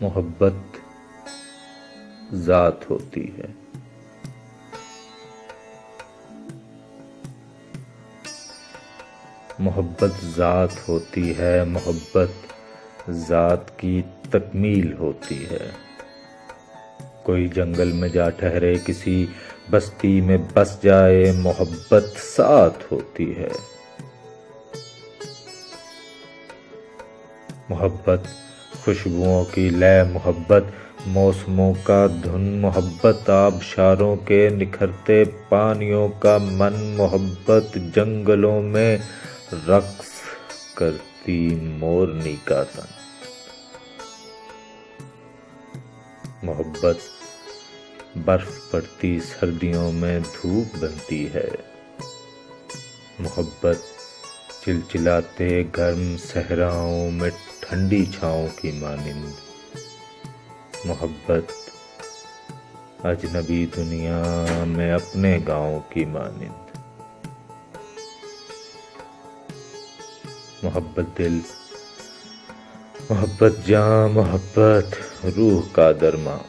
محبت ذات ہوتی ہے۔ محبت ذات ہوتی ہے، محبت ذات کی تکمیل ہوتی ہے۔ کوئی جنگل میں جا ٹھہرے، کسی بستی میں بس جائے، محبت ساتھ ہوتی ہے۔ محبت خوشبوؤں کی لے، محبت موسموں کا دھن، محبت آبشاروں کے نکھرتے پانیوں کا من، محبت جنگلوں میں رقص کرتی مورنی کا تن۔ محبت برف پڑتی سردیوں میں دھوپ بنتی ہے۔ محبت چلچلاتے گرم صحراؤں میں ٹھنڈی چھاؤں کی مانند۔ محبت اجنبی دنیا میں اپنے گاؤں کی مانند۔ محبت دل، محبت جاں، محبت روح کا درماں۔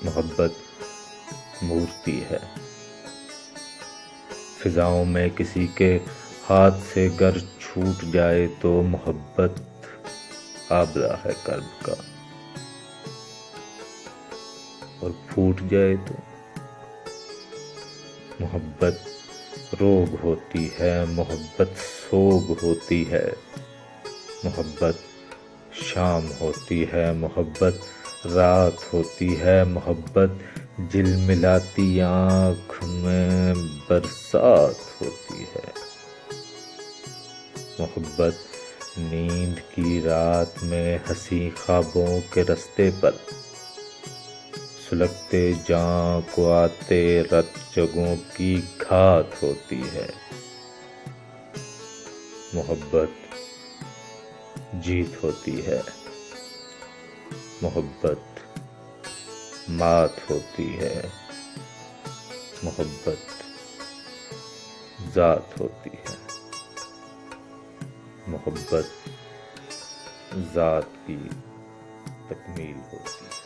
محبت مورتی ہے۔ فضاؤں میں کسی کے ہاتھ سے گر چھوٹ جائے تو محبت آبلہ ہے قلب کا، اور پھوٹ جائے تو محبت روگ ہوتی ہے، محبت سوگ ہوتی ہے۔ محبت شام ہوتی ہے، محبت رات ہوتی ہے، محبت جلملاتی آنکھ میں برسات ہوتی ہے۔ محبت نیند کی رات میں حسین خوابوں کے رستے پر سلگتے جاں کو آتے رت جگوں کی گھات ہوتی ہے۔ محبت جیت ہوتی ہے، محبت مات ہوتی ہے، محبت ذات ہوتی ہے۔ محبت ذات کی تکمیل ہوتی ہے۔